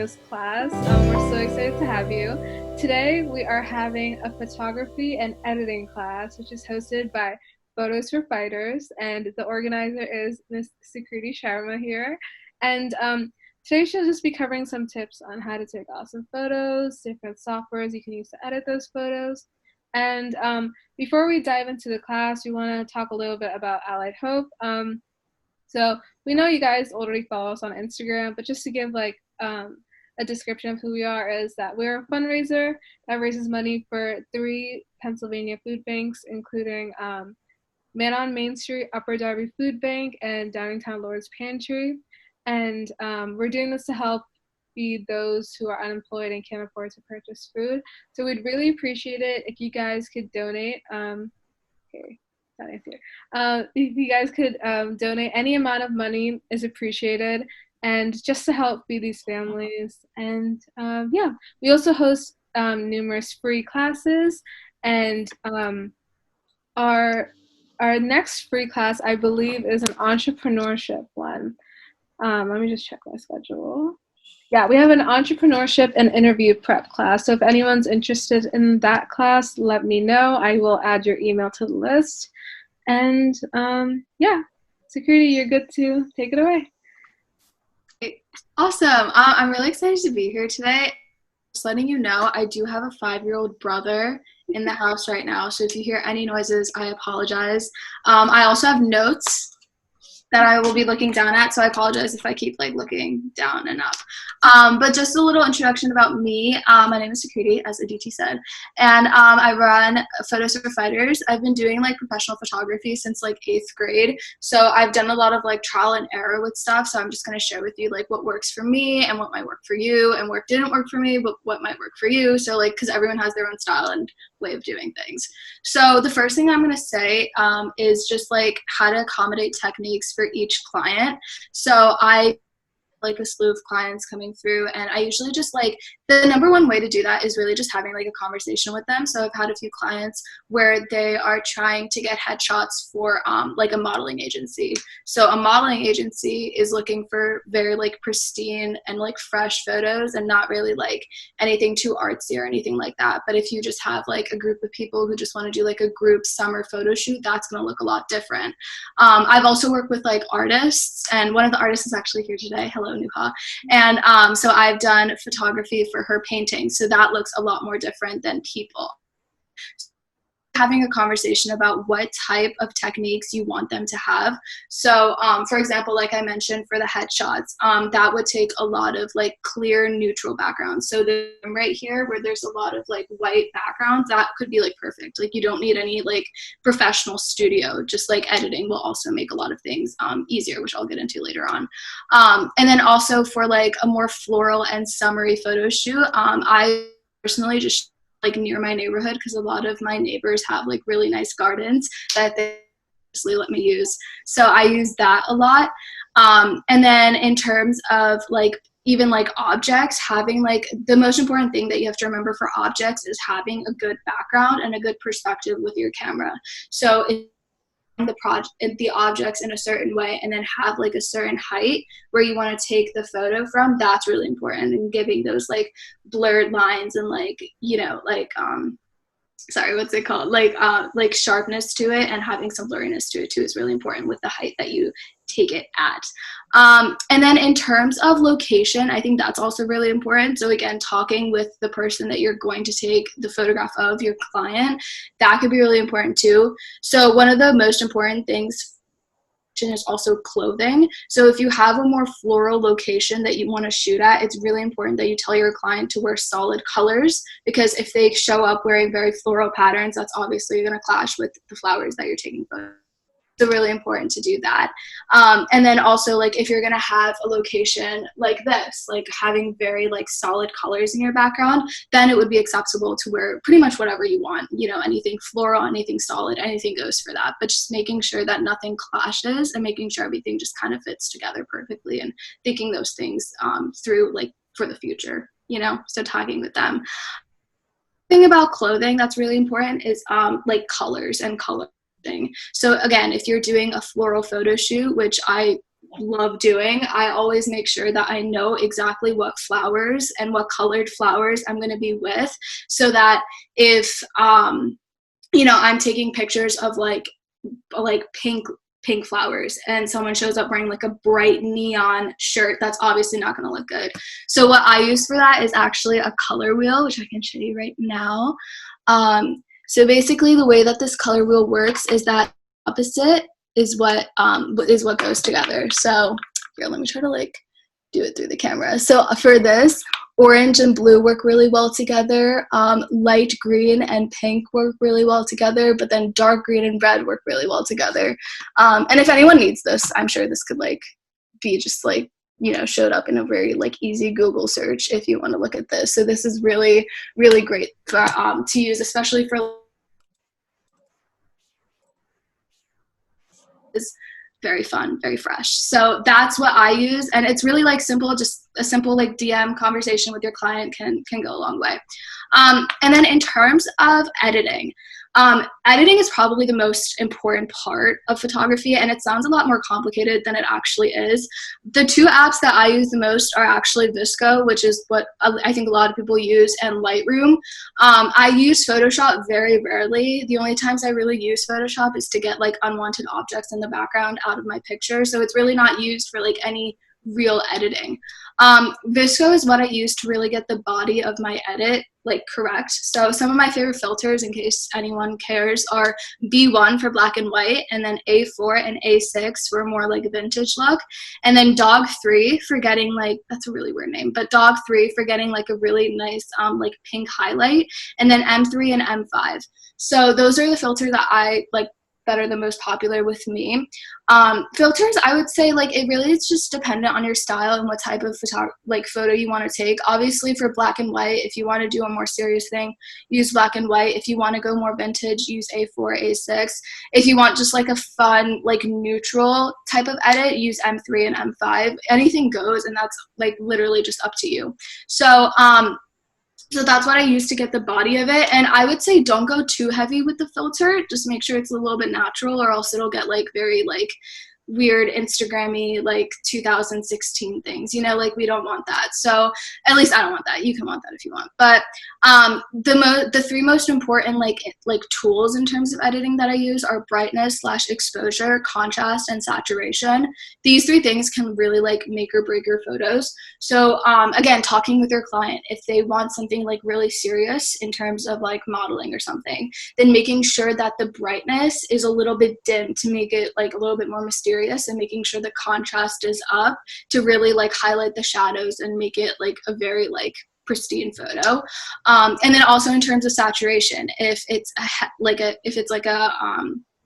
August class. We're so excited to have you. Today we are having a photography and editing class, which is hosted by Photos4Fighters, and the organizer is Miss Sukriti Sharma here. And today she'll just be covering some tips on how to take awesome photos, different softwares you can use to edit those photos. And before we dive into the class, we want to talk a little bit about Allied Hope. So we know you guys already follow us on Instagram, but just to give a description of who we are is that we're a fundraiser that raises money for 3 Pennsylvania food banks, including Man on Main Street, Upper Darby Food Bank, and Downingtown Lord's Pantry. And we're doing this to help feed those who are unemployed and can't afford to purchase food. So we'd really appreciate it if you guys could donate. Okay. If you guys could donate, any amount of money is appreciated, and just to help feed these families. And yeah, we also host numerous free classes, and our next free class, I believe, is an entrepreneurship one. Let me just check my schedule. Yeah, we have an entrepreneurship and interview prep class. So if anyone's interested in that class, let me know. I will add your email to the list. And yeah, Sukriti, you're good to take it away. Awesome. I'm really excited to be here today. Just letting you know, I do have a 5-year-old brother in the house right now. So if you hear any noises, I apologize. I also have notes that I will be looking down at, so I apologize if I keep looking down and up. But just a little introduction about me. My name is Sukriti, as Aditi said, and I run Photos4Fighters. I've been doing professional photography since 8th grade, so I've done a lot of trial and error with stuff. So I'm just going to share with you what works for me and what might work for you, and what didn't work for me, but what might work for you. So because everyone has their own style and way of doing things. So the first thing I'm going to say is just how to accommodate techniques for each client. So I a slew of clients coming through, and I usually just the number one way to do that is really just having a conversation with them. So I've had a few clients where they are trying to get headshots for a modeling agency. So a modeling agency is looking for very pristine and fresh photos, and not really anything too artsy or anything like that. But if you just have a group of people who just want to do a group summer photo shoot, that's going to look a lot different. I've also worked with artists, and one of the artists is actually here today. Hello, Nuha. And so I've done photography for her painting, so that looks a lot more different than people. Having a conversation about what type of techniques you want them to have. So for example, like I mentioned, for the headshots, that would take a lot of clear neutral backgrounds. So the right here where there's a lot of white backgrounds, that could be perfect. You don't need any professional studio. Just editing will also make a lot of things easier, which I'll get into later on. And then also for a more floral and summery photo shoot, I personally just near my neighborhood, because a lot of my neighbors have really nice gardens that they let me use. So I use that a lot. And then in terms of even objects, having the most important thing that you have to remember for objects is having a good background and a good perspective with your camera. So if the objects in a certain way and then have a certain height where you want to take the photo from, that's really important. And giving those blurred lines and sorry, what's it called? Sharpness to it, and having some blurriness to it too is really important with the height that you take it at. And then in terms of location, I think that's also really important. So again, talking with the person that you're going to take the photograph of, your client, that could be really important too. So one of the most important things is also clothing. So if you have a more floral location that you want to shoot at, it's really important that you tell your client to wear solid colors, because if they show up wearing very floral patterns, that's obviously going to clash with the flowers that you're taking photos. So really important to do that. And then also if you're going to have a location like this, having very solid colors in your background, then it would be acceptable to wear pretty much whatever you want, anything floral, anything solid, anything goes for that. But just making sure that nothing clashes and making sure everything just kind of fits together perfectly, and thinking those things through for the future, so talking with them. The thing about clothing that's really important is colors and color. So again, if you're doing a floral photo shoot, which I love doing, I always make sure that I know exactly what flowers and what colored flowers I'm going to be with, so that if I'm taking pictures of like pink flowers and someone shows up wearing like a bright neon shirt, that's obviously not going to look good. So what I use for that is actually a color wheel, which I can show you right now. So basically the way that this color wheel works is that opposite is what goes together. So here, let me try to like do it through the camera. So for this, orange and blue work really well together. Light green and pink work really well together, but then dark green and red work really well together. And if anyone needs this, I'm sure this could like be just like, showed up in a very like easy Google search if you want to look at this. So this is really, really great for, to use, especially for is very fun, very fresh. So that's what I use, and it's really like simple. Just a simple like DM conversation with your client can go a long way. And then in terms of editing, editing is probably the most important part of photography, and it sounds a lot more complicated than it actually is. The two apps that I use the most are actually Visco, which is what I think a lot of people use, and Lightroom. I use Photoshop very rarely. The only times I really use Photoshop is to get like unwanted objects in the background out of my picture, so it's really not used for like any real editing. Visco is what I use to really get the body of my edit like correct. So some of my favorite filters, in case anyone cares, are B1 for black and white, and then A4 and A6 for a more like vintage look, and then Dog 3 for getting like, that's a really weird name, but Dog 3 for getting like a really nice like pink highlight, and then M3 and M5. So those are the filters that I like that are the most popular with me. Filters, I would say like it really is just dependent on your style and what type of photo you want to take. Obviously for black and white, if you want to do a more serious thing, use black and white. If you want to go more vintage, use A4, A6. If you want just like a fun, like neutral type of edit, use M3 and M5. Anything goes, and that's like literally just up to you. So that's what I use to get the body of it. And I would say don't go too heavy with the filter. Just make sure it's a little bit natural, or else it'll get like very like weird Instagram-y like 2016 things, like we don't want that. So at least I don't want that. You can want that if you want. But the three most important like tools in terms of editing that I use are brightness / exposure, contrast, and saturation. These three things can really like make or break your photos. So again, talking with your client, if they want something like really serious in terms of like modeling or something, then making sure that the brightness is a little bit dim to make it like a little bit more mysterious, and making sure the contrast is up to really like highlight the shadows and make it like a very like pristine photo. And then also in terms of saturation, if it's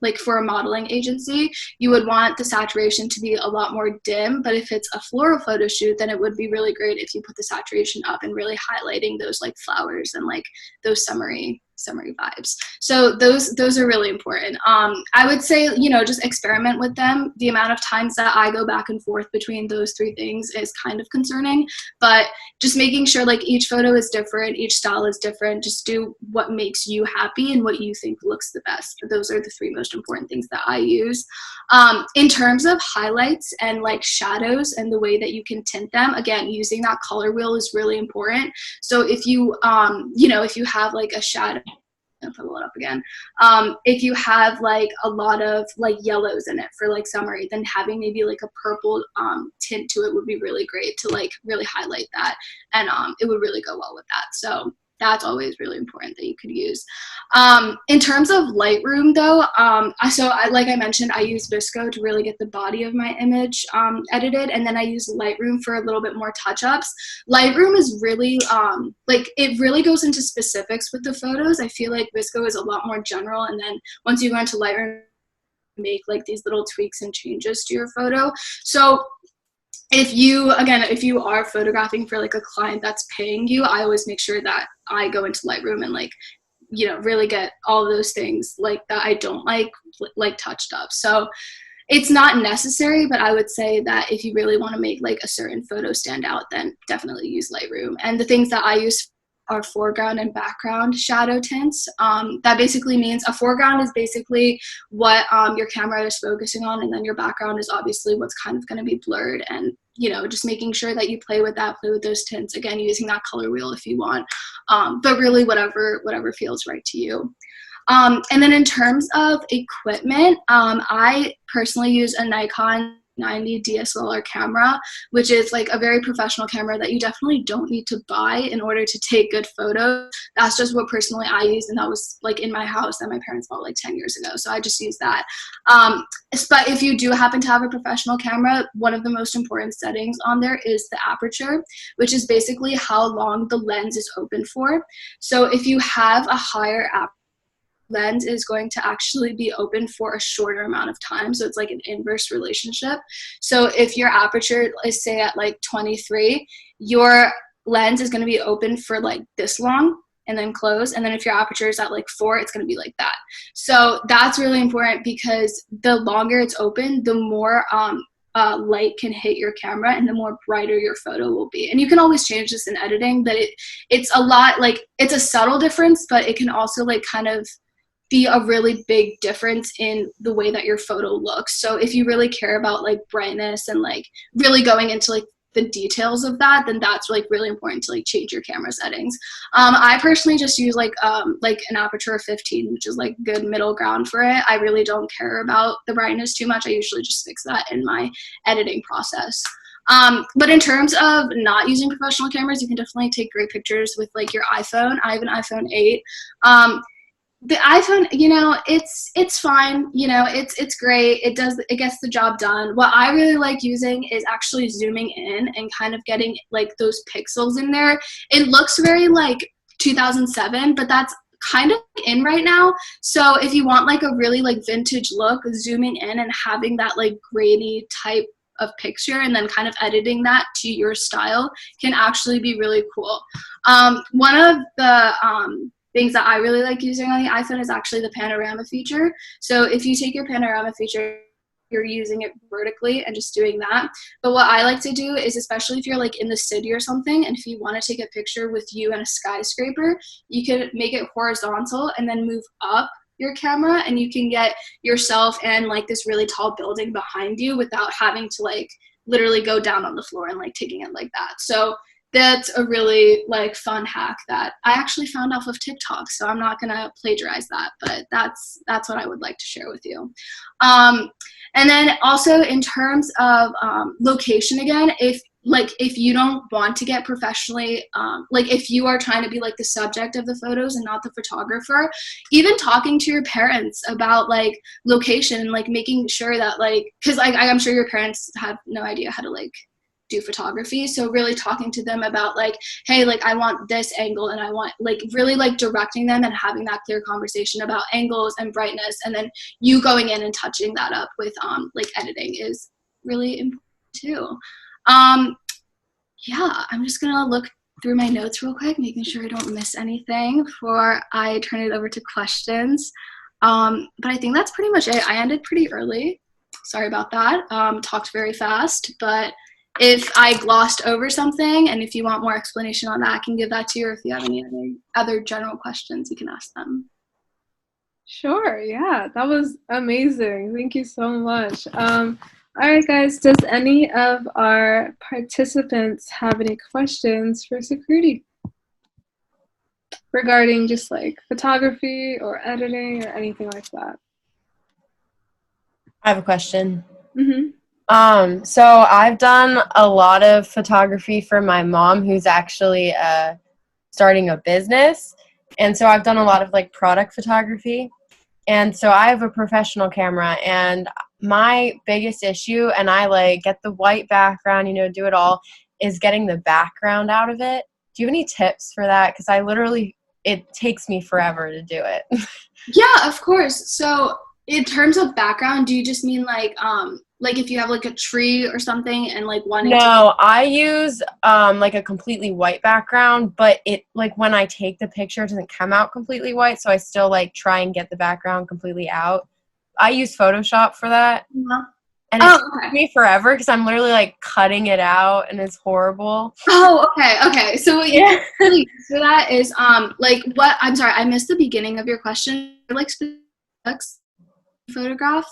like for a modeling agency, you would want the saturation to be a lot more dim, but if it's a floral photo shoot, then it would be really great if you put the saturation up and really highlighting those like flowers and like those summery vibes. So those are really important. I would say, just experiment with them. The amount of times that I go back and forth between those three things is kind of concerning, but just making sure like each photo is different, each style is different. Just do what makes you happy and what you think looks the best. Those are the three most important things that I use. In terms of highlights and like shadows and the way that you can tint them, again, using that color wheel is really important. So if you, if you have like a shadow, I'll pull it up again. If you have like a lot of like yellows in it for like summery, then having maybe like a purple tint to it would be really great to like really highlight that, and it would really go well with that. So that's always really important that you could use. In terms of Lightroom though, like I mentioned, I use Visco to really get the body of my image edited, and then I use Lightroom for a little bit more touch-ups. Lightroom is really, it really goes into specifics with the photos. I feel like Visco is a lot more general, and then once you go into Lightroom, make like these little tweaks and changes to your photo. So if you are photographing for like a client that's paying you, I always make sure that I go into Lightroom and like, really get all those things like that I don't like touched up. So it's not necessary, but I would say that if you really want to make like a certain photo stand out, then definitely use Lightroom. And the things that I use our foreground and background shadow tints. That basically means a foreground is basically what your camera is focusing on, and then your background is obviously what's kind of going to be blurred, and just making sure that you play with those tints, again, using that color wheel if you want, but really whatever feels right to you. And then in terms of equipment, I personally use a Nikon 90 DSLR camera, which is like a very professional camera that you definitely don't need to buy in order to take good photos. That's just what personally I use, and that was like in my house that my parents bought like 10 years ago, so I just use that. But if you do happen to have a professional camera, one of the most important settings on there is the aperture, which is basically how long the lens is open for. So if you have a higher aperture, lens is going to actually be open for a shorter amount of time. So it's like an inverse relationship. So if your aperture is, say, at like 23, your lens is going to be open for like this long and then close. And then if your aperture is at like 4, it's going to be like that. So that's really important, because the longer it's open, the more light can hit your camera and the more brighter your photo will be. And you can always change this in editing, but it's a lot, like, it's a subtle difference, but it can also like kind of be a really big difference in the way that your photo looks. So if you really care about like brightness and like really going into like the details of that, then that's like really important to like change your camera settings. I personally just use like an aperture of 15, which is like good middle ground for it. I really don't care about the brightness too much. I usually just fix that in my editing process. But in terms of not using professional cameras, you can definitely take great pictures with like your iPhone. I have an iPhone 8. The iPhone, it's fine. It's great. It gets the job done. What I really like using is actually zooming in and kind of getting like those pixels in there. It looks very like 2007, but that's kind of in right now. So if you want like a really like vintage look, zooming in and having that like grainy type of picture and then kind of editing that to your style can actually be really cool. One of the things that I really like using on the iPhone is actually the panorama feature. So if you take your panorama feature, you're using it vertically and just doing that. But what I like to do is, especially if you're like in the city or something, and if you want to take a picture with you and a skyscraper, you can make it horizontal and then move up your camera, and you can get yourself and like this really tall building behind you without having to like literally go down on the floor and like taking it like that. So that's a really like fun hack that I actually found off of TikTok, so I'm not gonna plagiarize that, but that's what I would like to share with you. And then also in terms of location, again, if you don't want to get professionally, like if you are trying to be like the subject of the photos and not the photographer, even talking to your parents about like location and like making sure that like, because I'm sure your parents have no idea how to like do photography, so really talking to them about like, hey, like I want this angle, and I want like really like directing them and having that clear conversation about angles and brightness, and then you going in and touching that up with like editing is really important too. Yeah, I'm just gonna look through my notes real quick, making sure I don't miss anything before I turn it over to questions. But I think that's pretty much it. I ended pretty early, sorry about that. Talked very fast, but if I glossed over something, and if you want more explanation on that, I can give that to you. Or if you have any other general questions, you can ask them. Sure, yeah, that was amazing. Thank you so much. All right, guys, does any of our participants have any questions for Security regarding just like photography or editing or anything like that? I have a question. Mm-hmm. So I've done a lot of photography for my mom, who's actually starting a business. And so I've done a lot of like product photography. And so I have a professional camera, and my biggest issue, and I like get the white background, do it all, is getting the background out of it. Do you have any tips for that? Because it takes me forever to do it. Yeah, of course. So in terms of background, do you just mean like if you have like a tree or something and like wanting No, I use like a completely white background, but it like when I take the picture, it doesn't come out completely white, so I still like try and get the background completely out. I use Photoshop for that. Yeah. and it Oh, took okay. me forever because I'm literally like cutting it out and it's horrible. Oh, okay. So what you can Yeah. really use for that is like what I'm sorry, I missed the beginning of your question. Like specific products you photograph?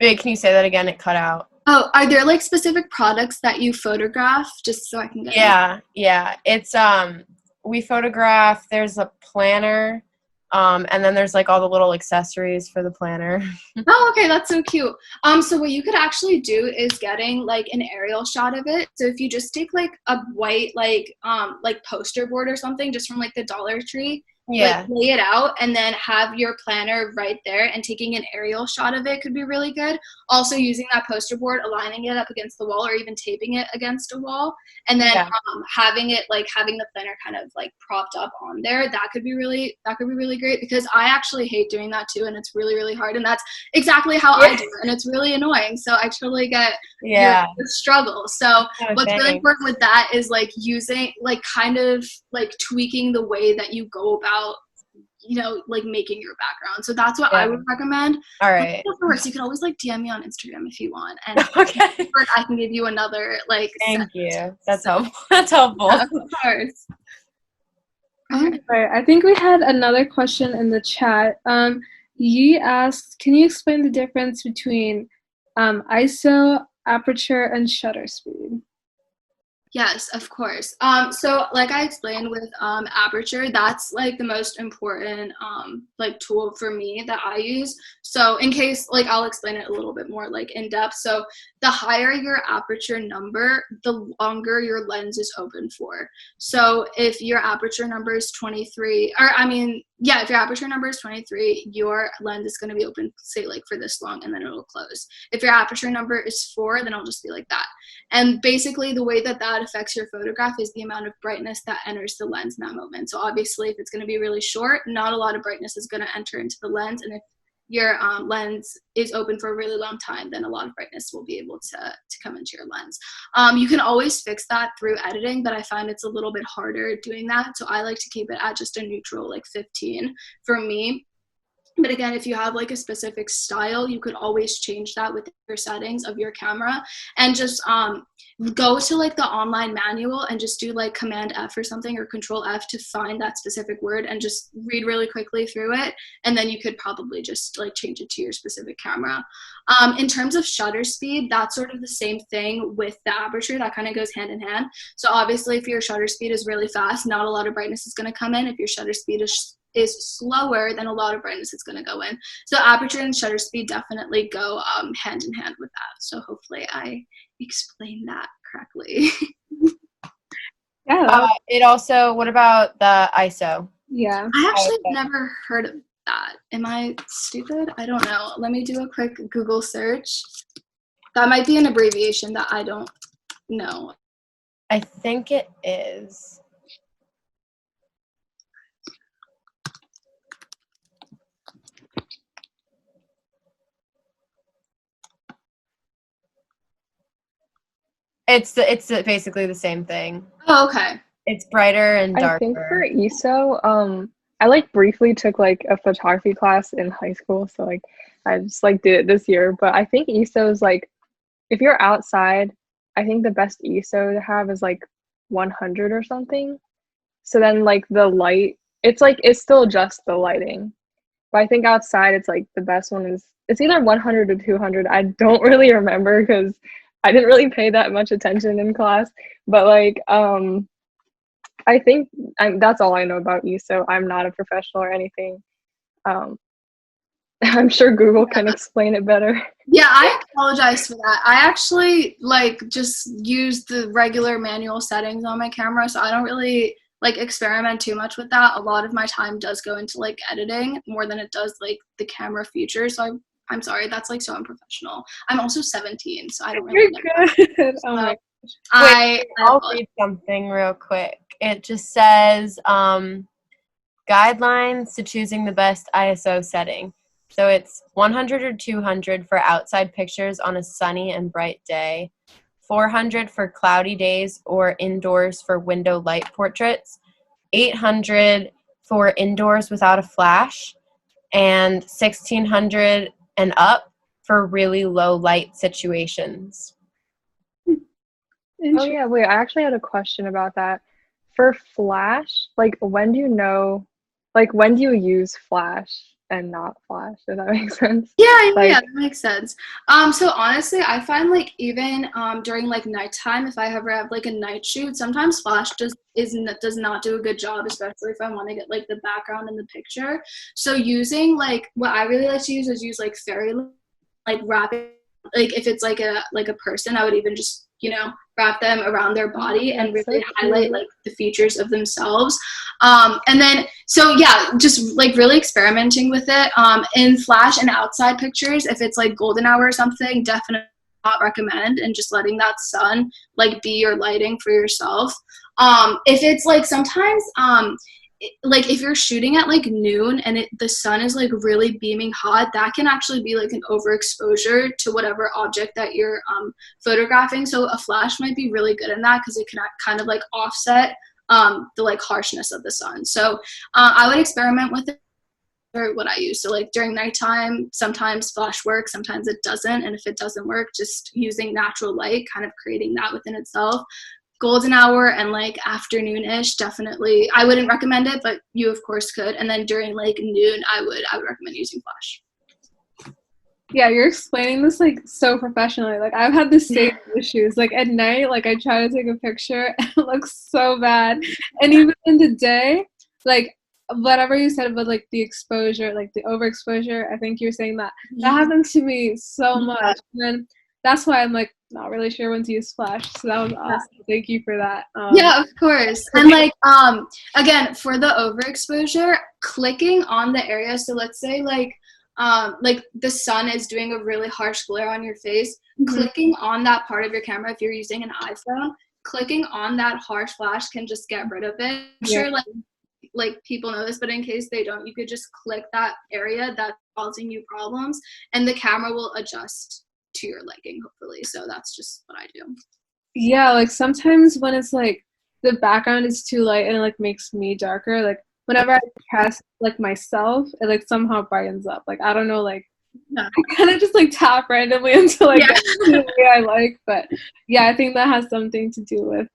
Wait, can you say that again? It cut out. Oh, are there like specific products that you photograph just so I can get an Yeah. It's we photograph, there's a planner, and then there's like all the little accessories for the planner. Oh, okay, that's so cute. So what you could actually do is getting like an aerial shot of it. So if you just take like a white like poster board or something just from like the Dollar Tree, like Yeah. lay it out and then have your planner right there and taking an aerial shot of it could be really good. Also using that poster board, aligning it up against the wall or even taping it against a wall and then Yeah. having it like having the planner kind of like propped up on there. That could be really great because I actually hate doing that too and it's really, really hard and that's exactly how I do it, and it's really annoying. So I totally get your Yeah. struggle. So Oh, what's really thanks. important with that is like using like kind of like tweaking the way that you go about like making your background. So that's what I Yeah. would recommend. All But right. of course, you can always like DM me on Instagram if you want, and Okay. I can give you another like set. Thank you. That's helpful. That's helpful. Yeah, of course. Okay. Right. I think we had another question in the chat. Yi asked, can you explain the difference between ISO, aperture, and shutter speed? Yes, of course. So like I explained with aperture, that's like the most important like tool for me that I use. So in case like I'll explain it a little bit more like in depth. So the higher your aperture number, the longer your lens is open for. So if your aperture number is 23, or I mean, yeah, if your aperture number is 23, your lens is going to be open, say like for this long, and then it'll close. If your aperture number is 4, then it'll just be like that. And basically the way that that affects your photograph is the amount of brightness that enters the lens in that moment. So obviously if it's going to be really short, not a lot of brightness is going to enter into the lens. And if your lens is open for a really long time, then a lot of brightness will be able to come into your lens. You can always fix that through editing, but I find it's a little bit harder doing that. So I like to keep it at just a neutral, like 15 for me. But again, if you have like a specific style, you could always change that with your settings of your camera and just go to like the online manual and just do like Command F or something or Control F to find that specific word and just read really quickly through it. And then you could probably just like change it to your specific camera. In terms of shutter speed, that's sort of the same thing with the aperture. That kind of goes hand in hand. So obviously if your shutter speed is really fast, not a lot of brightness is going to come in. If your shutter speed is slower, then a lot of brightness is going to go in. So aperture and shutter speed definitely go hand in hand with that. So hopefully I explained that correctly. Yeah. It also, what about the ISO? Yeah. I actually never heard of that. Am I stupid? I don't know. Let me do a quick Google search. That might be an abbreviation that I don't know. I think it is. It's basically the same thing. Oh, okay. It's brighter and I think darker. for ESO, I like briefly took like a photography class in high school, so like I just like did it this year. But I think ESO is like if you're outside, I think the best ESO to have is like 100 or something. So then like the light, it's still just the lighting. But I think outside it's like the best one is it's either 100 or 200. I don't really remember because I didn't really pay that much attention in class. But like I think that's all I know about ESO. I'm not a professional or anything. Um, I'm sure Google can explain it better. Yeah, I apologize for that. I actually like just use the regular manual settings on my camera, so I don't really like experiment too much with that. A lot of my time does go into like editing more than it does like the camera features. So I'm sorry, that's like so unprofessional. I'm also 17, so I don't really know. You're good. Oh my. Wait, I'll read something real quick. It just says guidelines to choosing the best ISO setting. So it's 100 or 200 for outside pictures on a sunny and bright day, 400 for cloudy days or indoors for window light portraits, 800 for indoors without a flash, and 1600 and up for really low light situations. Oh yeah, wait, I actually had a question about that. For Flash, like when do you know, like when do you use Flash and not Flash? Does that make sense? Yeah, Like, that makes sense. So honestly, I find like even during like nighttime, if I ever have like a night shoot, sometimes Flash does not do a good job, especially if I want to get like the background in the picture. So using like what I really like to use is use like fairy like wrapping, like if it's like a person, I would even just wrap them around their body and that's so really highlight cute. like the features of themselves. And then so yeah, just like really experimenting with it. In flash and outside pictures, if it's like golden hour or something, definitely not recommend, and just letting that sun like be your lighting for yourself. If it's like sometimes like if you're shooting at like noon and the sun is like really beaming hot, that can actually be like an overexposure to whatever object that you're photographing. So a flash might be really good in that because it can kind of like offset the like harshness of the sun. So I would experiment with it, or what I use. So like during nighttime, sometimes flash works, sometimes it doesn't. And if it doesn't work, just using natural light, kind of creating that within itself. Golden hour and like afternoon-ish, definitely I wouldn't recommend it, but you of course could. And then during like noon, I would recommend using flash. Yeah, you're explaining this like so professionally. Like I've had the same issues. Like at night, like I try to take a picture and it looks so bad. And even in the day, like whatever you said about like the exposure, like the overexposure, I think you're saying that happens to me so much. And then that's why I'm like not really sure when to use flash. So that was awesome. Thank you for that. Yeah, of course. And like again, for the overexposure, clicking on the area, so let's say like the sun is doing a really harsh glare on your face, clicking on that part of your camera, if you're using an iPhone, clicking on that harsh flash can just get rid of it. I'm sure like people know this, but in case they don't, you could just click that area that's causing you problems and the camera will adjust to your liking, hopefully. So that's just what I do. Yeah, like sometimes when it's like the background is too light and it like makes me darker, like whenever I cast like myself, it like somehow brightens up. Like I don't know, like I kind of just like tap randomly until I get to the way I like. But yeah, I think that has something to do with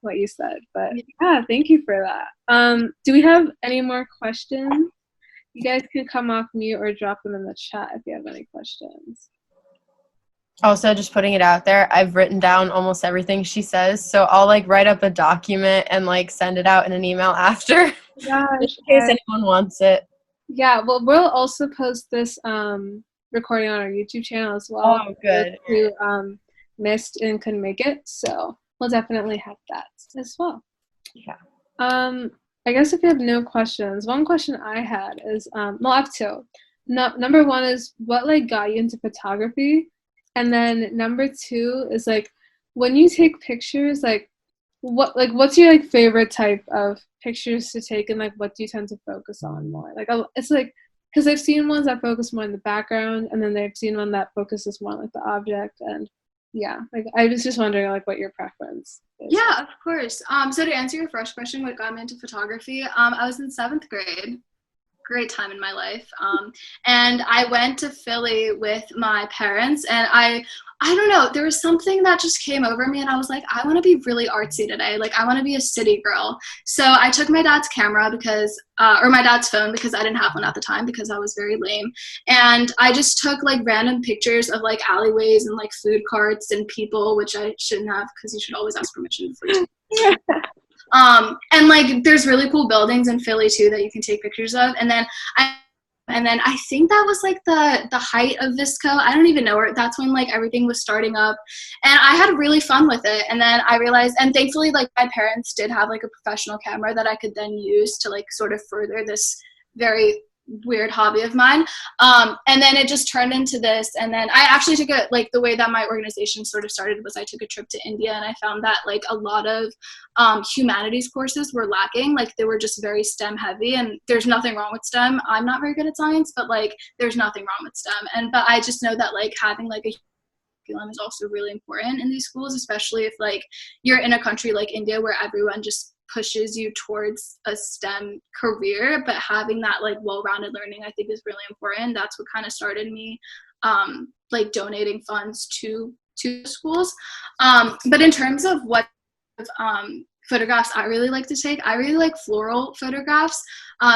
what you said. But yeah, thank you for that. Do we have any more questions? You guys can come off mute or drop them in the chat if you have any questions. Also, just putting it out there, I've written down almost everything she says, so I'll like write up a document and like send it out in an email after, Gosh, in case anyone wants it. Yeah, well, we'll also post this recording on our YouTube channel as well. Oh, good. Who missed and couldn't make it, so we'll definitely have that as well. Yeah. I guess if you have no questions, one question I had is, well, I have two. Number one is what like got you into photography, and then number two is like when you take pictures, like what's your like favorite type of pictures to take, and like what do you tend to focus on more? Like it's like because I've seen ones that focus more on the background, and then I've seen one that focuses more on like the object, and yeah, like I was just wondering like what your preference is. Yeah, of course. So to answer your first question, what got me into photography, I was in 7th grade. Great time in my life. And I went to Philly with my parents, and I don't know, there was something that just came over me, and I was like, I want to be really artsy today. Like, I want to be a city girl. So I took my dad's camera because, or my dad's phone, because I didn't have one at the time because I was very lame. And I just took like random pictures of like alleyways and like food carts and people, which I shouldn't have because you should always ask permission before you take and like there's really cool buildings in Philly too that you can take pictures of. And then I think that was like the height of Visco. I don't even know where. That's when like everything was starting up, and I had really fun with it. And then I realized, and thankfully like my parents did have like a professional camera that I could then use to like sort of further this very weird hobby of mine. And then it just turned into this. And then I actually took like the way that my organization sort of started was I took a trip to India, and I found that like a lot of humanities courses were lacking. Like they were just very STEM heavy, and there's nothing wrong with STEM. I'm not very good at science, but like there's nothing wrong with STEM. But I just know that like having like a curriculum is also really important in these schools, especially if like you're in a country like India where everyone just pushes you towards a STEM career, but having that like well-rounded learning I think is really important. That's what kind of started me like donating funds to schools. But in terms of what photographs I really like to take, I really like floral photographs.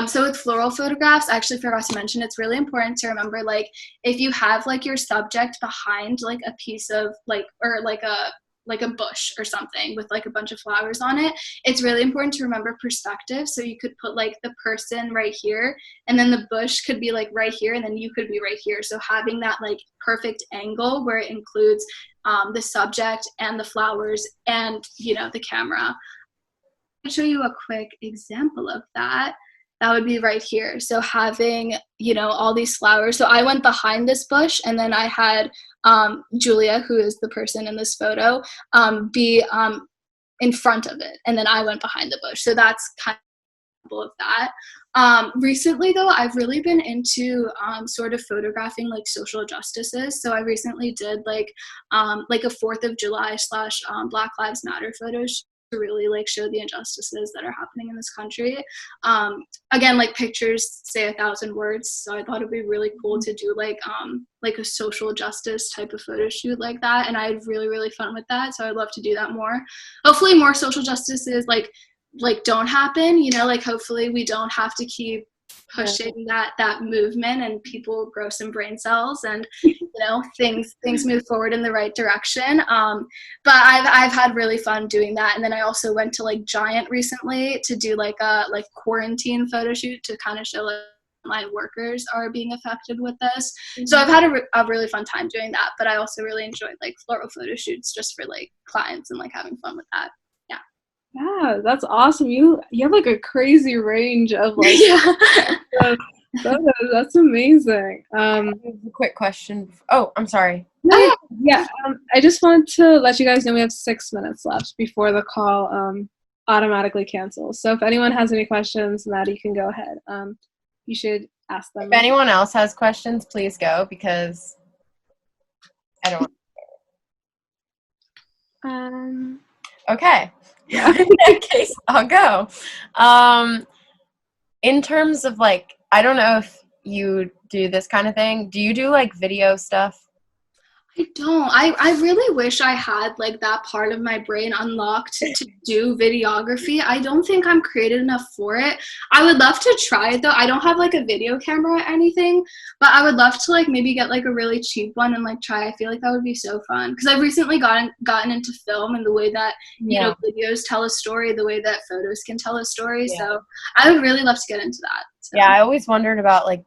So with floral photographs, I actually forgot to mention, it's really important to remember, like, if you have like your subject behind like a piece of like, or like a bush or something with like a bunch of flowers on it, it's really important to remember perspective. So you could put like the person right here, and then the bush could be like right here, and then you could be right here. So having that like perfect angle where it includes the subject and the flowers and, you know, the camera. I'll show you a quick example of that. That would be right here. So having, you know, all these flowers. So I went behind this bush, and then I had Julia, who is the person in this photo, be in front of it, and then I went behind the bush. So that's kind of that. Recently though, I've really been into sort of photographing like social justices. So I recently did like a 4th of July / Black Lives Matter photos to really like show the injustices that are happening in this country. Again, like pictures say 1,000 words, so I thought it'd be really cool to do like a social justice type of photo shoot like that, and I had really fun with that. So I'd love to do that more. Hopefully more social justices like don't happen, you know, like hopefully we don't have to keep pushing that movement, and people grow some brain cells, and you know, things move forward in the right direction. But I've had really fun doing that. And then I also went to like Giant recently to do like a quarantine photo shoot to kind of show like my workers are being affected with this. So I've had a really fun time doing that, but I also really enjoyed like floral photo shoots just for like clients and like having fun with that. Yeah, that's awesome. You have like a crazy range of like photos. That's amazing. A quick question. Oh, I'm sorry. No, yeah. I just want to let you guys know we have 6 minutes left before the call automatically cancels. So if anyone has any questions, Maddie, you can go ahead. You should ask them. If anyone else has questions, please go, because I don't want. Okay. In that case, I'll go. In terms of like, I don't know if you do this kind of thing. Do you do like video stuff? I don't. I really wish I had like that part of my brain unlocked to do videography. I don't think I'm creative enough for it. I would love to try it though. I don't have like a video camera or anything, but I would love to like maybe get like a really cheap one and like try. I feel like that would be so fun, because I've recently gotten into film and the way that you know videos tell a story, the way that photos can tell a story. So I would really love to get into that. So. Yeah, I always wondered about like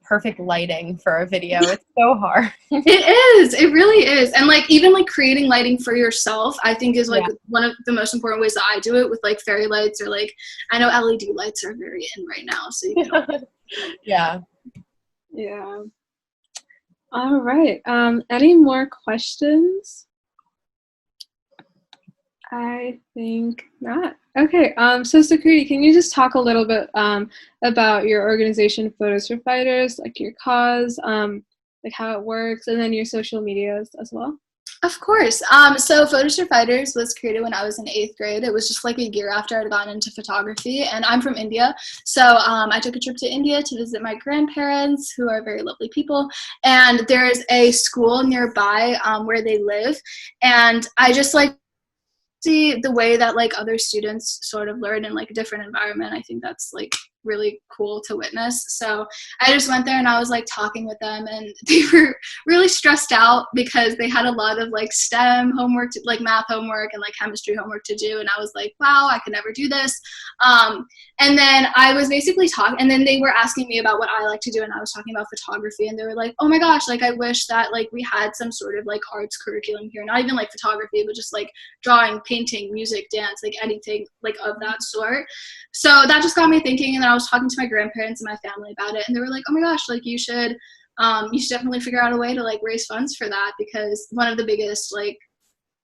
perfect lighting for a video. It's so hard. It really is. And like even like creating lighting for yourself, I think is like one of the most important ways that I do it, with like fairy lights, or like I know LED lights are very in right now, so you can yeah All right, any more questions? I think not. Okay, so Sakriti, can you just talk a little bit about your organization, Photos for Fighters, like your cause, like how it works, and then your social medias as well? Of course. So Photos for Fighters was created when I was in 8th grade. It was just like a year after I'd gotten into photography, and I'm from India. So I took a trip to India to visit my grandparents, who are very lovely people, and there's a school nearby where they live, and I just like see the way that like other students sort of learn in like a different environment. I think that's like really cool to witness. So I just went there and I was like talking with them, and they were really stressed out because they had a lot of like STEM homework, like math homework and like chemistry homework to do. And I was like, wow, I could never do this. And then I was basically talking, and then they were asking me about what I like to do, and I was talking about photography, and they were like, oh my gosh, like I wish that like we had some sort of like arts curriculum here, not even like photography, but just like drawing, painting, music, dance, like anything like of that sort. So that just got me thinking, and then I was talking to my grandparents and my family about it, and they were like, oh my gosh, like you should definitely figure out a way to like raise funds for that, because one of the biggest like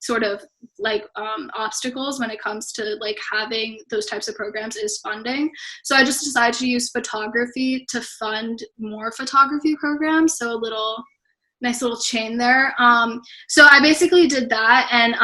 sort of like obstacles when it comes to like having those types of programs is funding. So I just decided to use photography to fund more photography programs. So nice little chain there. So I basically did that, and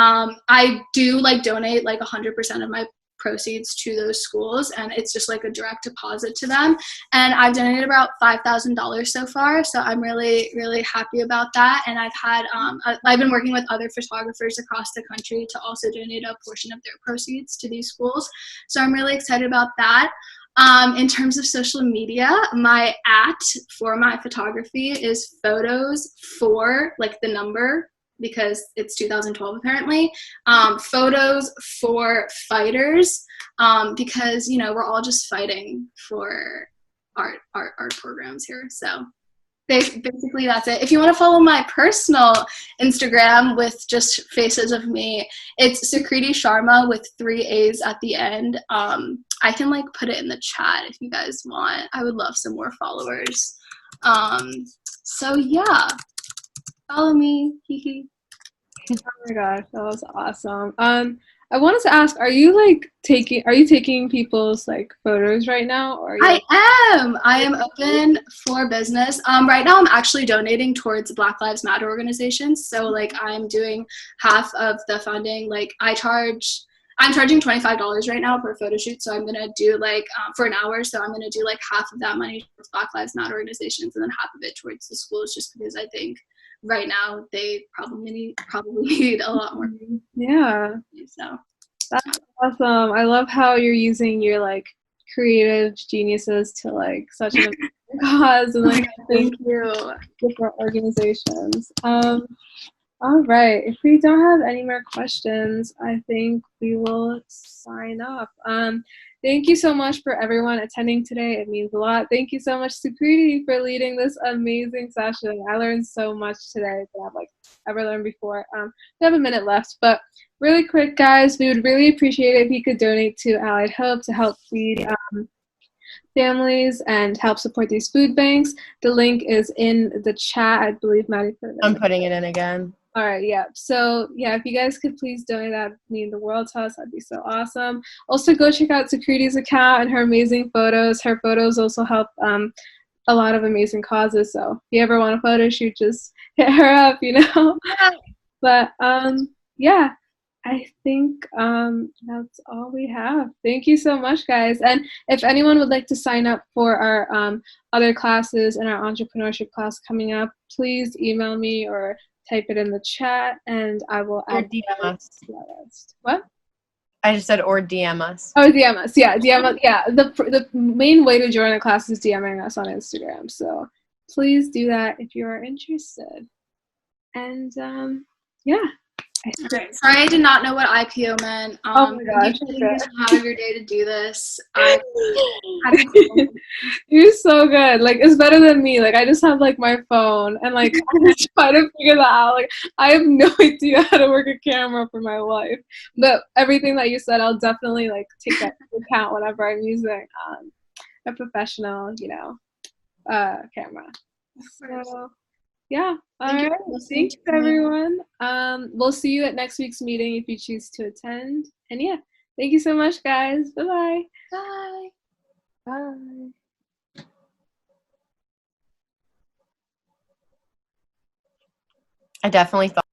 I do like donate like 100% of my proceeds to those schools, and it's just like a direct deposit to them. And I've donated about $5,000 so far, so I'm really, really happy about that. And I've been working with other photographers across the country to also donate a portion of their proceeds to these schools, so I'm really excited about that. In terms of social media, my for my photography is Photos4, like the number, because it's 2012 apparently. Photos4Fighters, because we're all just fighting for art programs here. So basically that's it. If you want to follow my personal Instagram with just faces of me, it's Sukriti Sharma with 3 A's at the end. I can like put it in the chat if you guys want. I would love some more followers. So yeah, follow me. Oh my gosh, that was awesome. I wanted to ask, are you taking people's like photos right now, or are you I am open for business. Right now I'm actually donating towards Black Lives Matter organizations. So like I'm doing half of the funding. Like I'm charging $25 right now per photo shoot. So I'm gonna do like for an hour. So I'm gonna do like half of that money towards Black Lives Matter organizations, and then half of it towards the schools, just because I think right now they probably need a lot more. Yeah, So that's awesome. I love how you're using your like creative geniuses to like such an amazing cause, and like thank you. different organizations. All right, if we don't have any more questions, I think we will sign off. Thank you so much for everyone attending today. It means a lot. Thank you so much, Sukriti, for leading this amazing session. I learned so much today that I've like ever learned before. We have a minute left, but really quick, guys, we would really appreciate it if you could donate to Allied Hope to help feed families and help support these food banks. The link is in the chat. I believe Maddie put it in. I'm putting it in again. All right, yeah. So, yeah, if you guys could please donate, that would mean the world to us. That'd be so awesome. Also, go check out Sukriti's account and her amazing photos. Her photos also help a lot of amazing causes. So, if you ever want a photo shoot, just hit her up, But, yeah, I think that's all we have. Thank you so much, guys. And if anyone would like to sign up for our other classes and our entrepreneurship class coming up, please email me or type it in the chat, and I will add DM us. to the list. What? I just said or DM us. Oh, DM us. Yeah, DM us. Yeah, the main way to join a class is DMing us on Instagram. So please do that if you are interested. And yeah. Okay. Sorry, I did not know what IPO meant. Oh my gosh. You use out of your day to do this. You're so good. Like, it's better than me. Like, I just have like my phone, and like I just try to figure that out. Like, I have no idea how to work a camera for my life. But everything that you said, I'll definitely like take that into account whenever I'm using a professional, camera. So yeah. All right. Thanks, everyone. We'll see you at next week's meeting if you choose to attend. And yeah, thank you so much, guys. Bye-bye. Bye. Bye. I definitely thought